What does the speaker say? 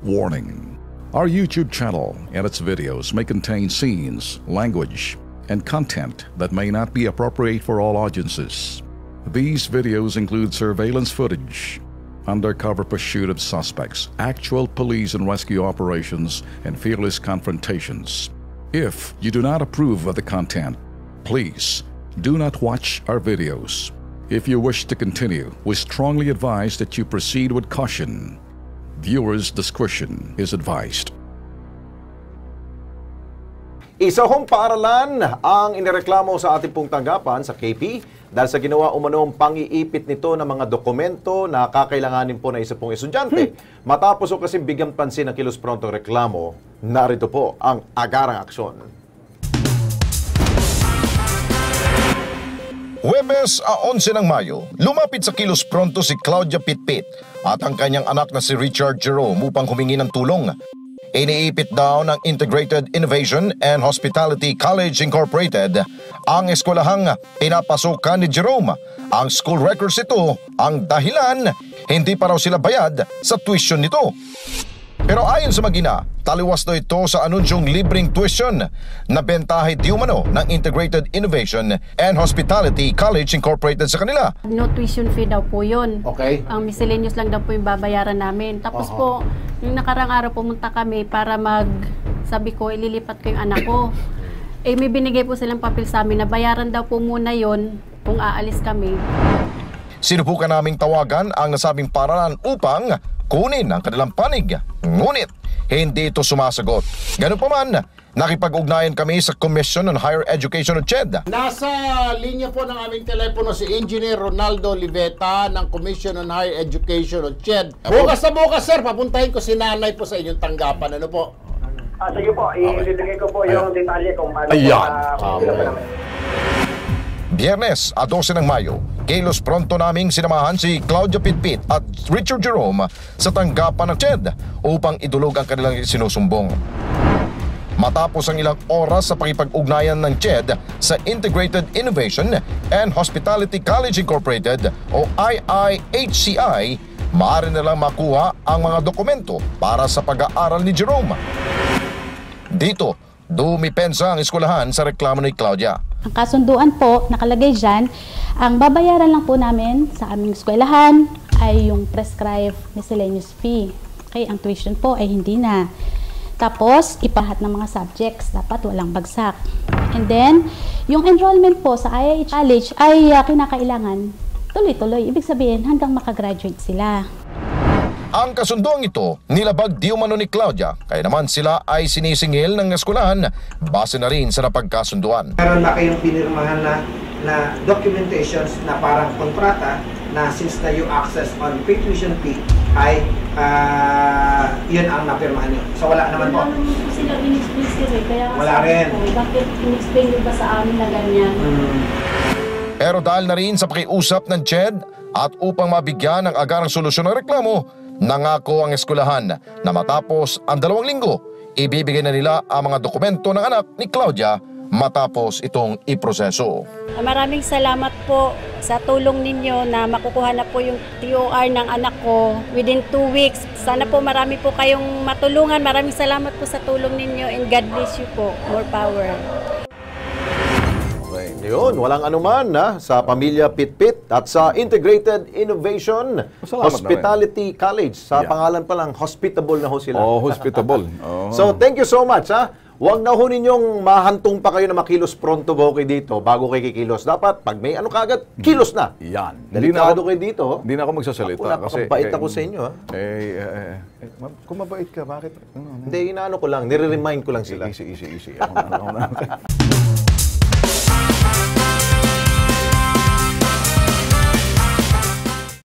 Warning: our YouTube channel and its videos may contain scenes, language, and content that may not be appropriate for all audiences. These videos include surveillance footage, undercover pursuit of suspects, actual police and rescue operations, and fearless confrontations. If you do not approve of the content, please do not watch our videos. If you wish to continue, we strongly advise that you proceed with caution. Viewers' discretion is advised. Isa hong paaralan ang inireklamo sa ating pong tanggapan sa KP dahil sa ginawa umanong pang-iipit nito ng mga dokumento na kakailanganin po na isa pong estudyante. Matapos o kasi bigyan pansin ng kilos prontong reklamo, narito po ang agarang aksyon. Huwebes, 11 ng Mayo, lumapit sa kilos pronto si Claudia Pitpit at ang kanyang anak na si Richard Jerome upang humingi ng tulong. Iniipit daw ng Integrated Innovation and Hospitality College Incorporated ang eskwelahang pinapasukan ni Jerome. Ang school records ito ang dahilan, hindi pa raw sila bayad sa tuition nito. Pero ayon sa mag-ina, taliwas daw ito sa anunsyong libreng tuition na bentahe di umano ng Integrated Innovation and Hospitality College Incorporated sa kanila. No tuition fee daw po yun. Okay. Ang miscellaneous lang daw po yung babayaran namin. Tapos po, yung nakarang araw pumunta kami para sabi ko, ililipat ko yung anak ko. Eh may binigay po silang papel sa amin na bayaran daw po muna yon kung aalis kami. Sinubukan naming tawagan ang nasabing paaralan upang kunin ang kanilang panig. Ngunit, hindi ito sumasagot. Ganun pa man, nakipag-ugnayan kami sa Commission on Higher Education o CHED. Nasa linya po ng aming telepono si Engineer Ronaldo Liveta ng Commission on Higher Education o CHED. Bukas na bukas, sir, papuntahin ko si nanay po sa inyong tanggapan. Ano po? Sige po, ibibigay ko po yung detalye kung paano Biyernes, 12 ng Mayo, kilos pronto naming sinamahan si Claudia Pitpit at Richard Jerome sa tanggapan ng CHED upang idulog ang kanilang sinusumbong. Matapos ang ilang oras sa pakipag-ugnayan ng CHED sa Integrated Innovation and Hospitality College Incorporated o IIHCI, maaari nilang makuha ang mga dokumento para sa pag-aaral ni Jerome. Dito, dumipensa ang eskwelahan sa reklamo ni Claudia. Ang kasunduan po, nakalagay dyan, ang babayaran lang po namin sa aming eskwelahan ay yung prescribed miscellaneous fee. Okay, ang tuition po ay hindi na. Tapos, ipahat ng mga subjects, dapat walang bagsak. And then, yung enrollment po sa IIH College ay kinakailangan tuloy-tuloy. Ibig sabihin, hanggang makagraduate sila. Ang kasunduang ito, nilabag di umano ni Claudia, kaya naman sila ay sinisingil ng eskwelahan base na rin sa napagkasunduan. Meron na kayong pinirmahan na documentations na parang kontrata na since na yung access on free tuition fee ay yun ang napirmahan nyo. So wala naman po. Wala naman po sila in-explain sila. Kaya wala rin. Bakit in-explain nyo ba sa amin na ganyan? Pero dahil na rin sa pakiusap ng CHED at upang mabigyan ng agarang solusyon ng reklamo, nangako ang eskwelahan na matapos ang 2 linggo, ibibigay na nila ang mga dokumento ng anak ni Claudia matapos itong iproseso. Maraming salamat po sa tulong ninyo na makukuha na po yung TOR ng anak ko within 2 weeks. Sana po marami po kayong matulungan. Maraming salamat po sa tulong ninyo and God bless you po. More power. Yun, walang anuman sa pamilya Pitpit at sa Integrated Innovation Hospitality College. Sa pangalan pa lang, hospitable na ho sila. Hospitable. So, thank you so much. Huwag na ho ninyong mahantong pa kayo na makilos pronto ba kayo dito bago kayo kikilos. Dapat, pag may ano kagad, kilos na. Yan. Delikado kayo dito. Hindi na ako magsasalita. Napakabait ako sa inyo. Kung mabait ka, bakit? Hindi, inaano ko lang, nire-remind ko lang sila. Easy.